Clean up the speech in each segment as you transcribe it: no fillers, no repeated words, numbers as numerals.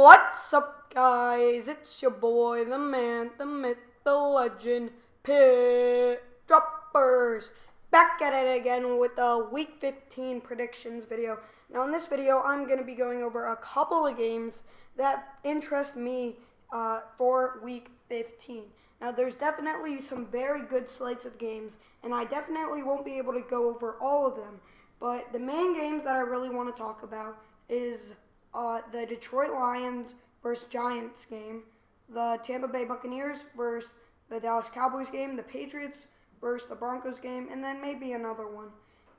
What's up, guys? It's your boy, the man, the myth, the legend, Pickdroppers. Back at it again with a Week 15 predictions video. Now, in this video, I'm going to be going over a couple of games that interest me for Week 15. Now, there's definitely some very good slates of games, and I definitely won't be able to go over all of them. But the main games that I really want to talk about is the Detroit Lions versus Giants game, the Tampa Bay Buccaneers versus the Dallas Cowboys game, the Patriots versus the Broncos game, and then maybe another one.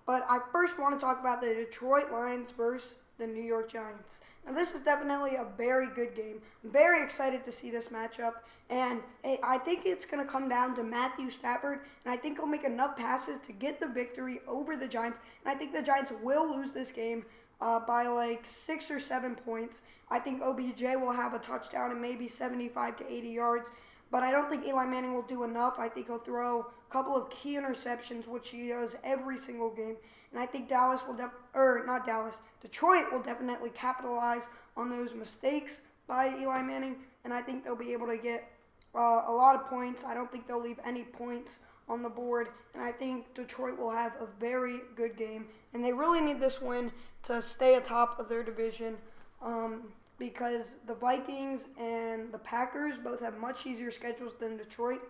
But I first want to talk about the Detroit Lions versus the New York Giants. Now, this is definitely a very good game. I'm very excited to see this matchup, and I think it's going to come down to Matthew Stafford, and I think he'll make enough passes to get the victory over the Giants, and I think the Giants will lose this game by like 6 or 7 points. I think OBJ will have a touchdown and maybe 75 to 80 yards, but I don't think Eli Manning will do enough. I think he'll throw a couple of key interceptions, which he does every single game. And I think Detroit will definitely capitalize on those mistakes by Eli Manning, and I think they'll be able to get a lot of points. I don't think they'll leave any points on the board, and I think Detroit will have a very good game, and they really need this win to stay atop of their division because the Vikings and the Packers both have much easier schedules than Detroit,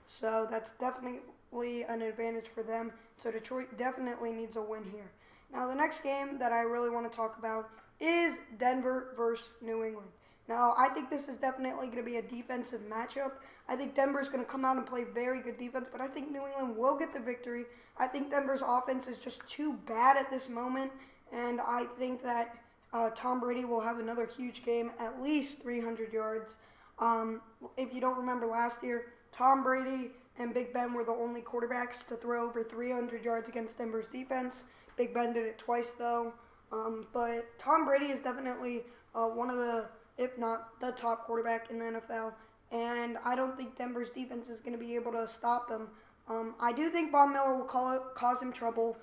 so that's definitely an advantage for them. So Detroit definitely needs a win here. Now, the next game that I really want to talk about is Denver versus New England. Now, I think this is definitely going to be a defensive matchup. I think Denver's going to come out and play very good defense, but I think New England will get the victory. I think Denver's offense is just too bad at this moment, and I think that Tom Brady will have another huge game, at least 300 yards. If you don't remember last year, Tom Brady and Big Ben were the only quarterbacks to throw over 300 yards against Denver's defense. Big Ben did it twice, though. But Tom Brady is definitely one of the, if not the top quarterback in the NFL. And I don't think Denver's defense is going to be able to stop them. I do think Von Miller will cause him trouble,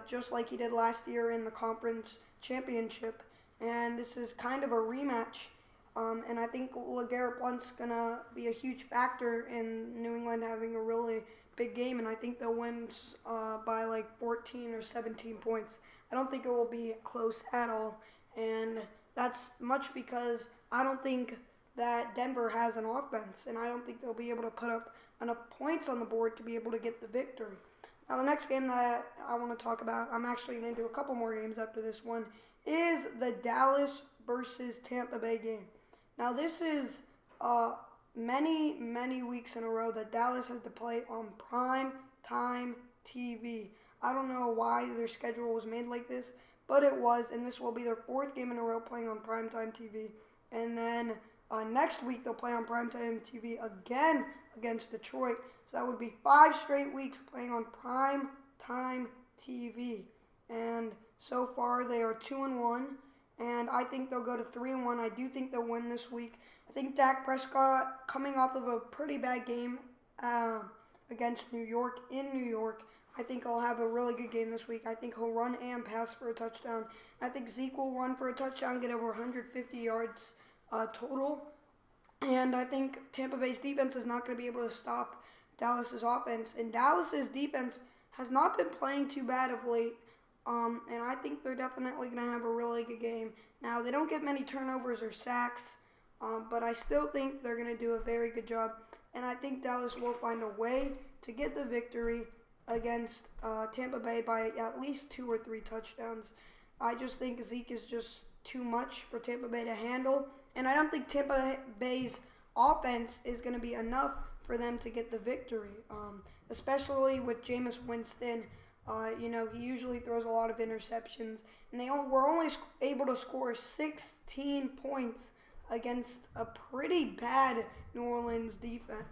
just like he did last year in the conference championship. And this is kind of a rematch. And I think LeGarrette Blount's going to be a huge factor in New England having a really big game. And I think they'll win by like 14 or 17 points. I don't think it will be close at all. And that's much because I don't think that Denver has an offense, and I don't think they'll be able to put up enough points on the board to be able to get the victory. Now, the next game that I want to talk about, I'm actually going to do a couple more games after this one, is the Dallas versus Tampa Bay game. Now, this is many, many weeks in a row that Dallas has to play on prime time TV. I don't know why their schedule was made like this, but it was, and this will be their 4th game in a row playing on primetime TV. And then next week they'll play on primetime TV again against Detroit. So that would be 5 straight weeks playing on primetime TV. And so far they are 2-1, and I think they'll go to 3-1. I do think they'll win this week. I think Dak Prescott, coming off of a pretty bad game against New York in New York, I think he'll have a really good game this week. I think he'll run and pass for a touchdown. I think Zeke will run for a touchdown, get over 150 yards total. And I think Tampa Bay's defense is not going to be able to stop Dallas's offense. And Dallas's defense has not been playing too bad of late. And I think they're definitely going to have a really good game. Now, they don't get many turnovers or sacks, but I still think they're going to do a very good job. And I think Dallas will find a way to get the victory against Tampa Bay by at least 2 or 3 touchdowns. I just think Zeke is just too much for Tampa Bay to handle, and I don't think Tampa Bay's offense is going to be enough for them to get the victory, especially with Jameis Winston. He usually throws a lot of interceptions, and they were only able to score 16 points against a pretty bad New Orleans defense.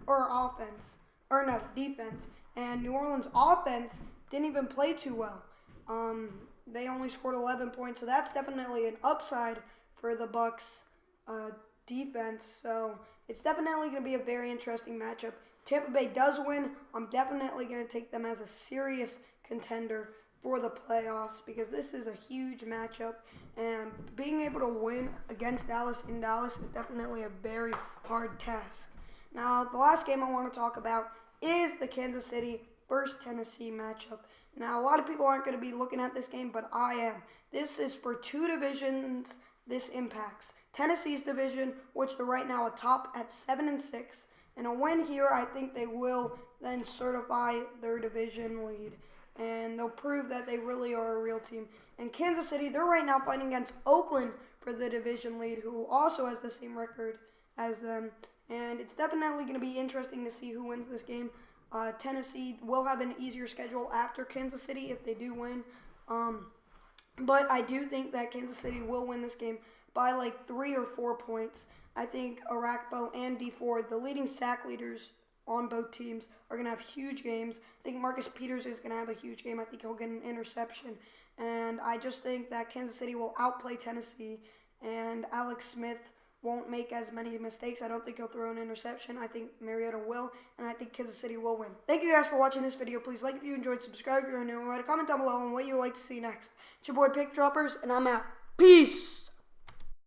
And New Orleans offense didn't even play too well. They only scored 11 points, so that's definitely an upside for the Bucs defense. So it's definitely going to be a very interesting matchup. Tampa Bay does win. I'm definitely going to take them as a serious contender for the playoffs, because this is a huge matchup, and being able to win against Dallas in Dallas is definitely a very hard task. Now, the last game I want to talk about is the Kansas City versus Tennessee matchup. Now, a lot of people aren't going to be looking at this game, but I am. This is for two divisions this impacts. Tennessee's division, which they're right now atop at 7-6, and a win here, I think they will then certify their division lead, and they'll prove that they really are a real team. And Kansas City, they're right now fighting against Oakland for the division lead, who also has the same record as them. And it's definitely going to be interesting to see who wins this game. Tennessee will have an easier schedule after Kansas City if they do win. But I do think that Kansas City will win this game by like 3 or 4 points. I think Arakpo and D Ford, the leading sack leaders on both teams, are going to have huge games. I think Marcus Peters is going to have a huge game. I think he'll get an interception. And I just think that Kansas City will outplay Tennessee, and Alex Smith won't make as many mistakes. I don't think he'll throw an interception. I think Mariota will, and I think Kansas City will win. Thank you guys for watching this video. Please like if you enjoyed, subscribe if you're new, and write a comment down below on what you would like to see next. It's your boy Pickdroppers, and I'm out. Peace!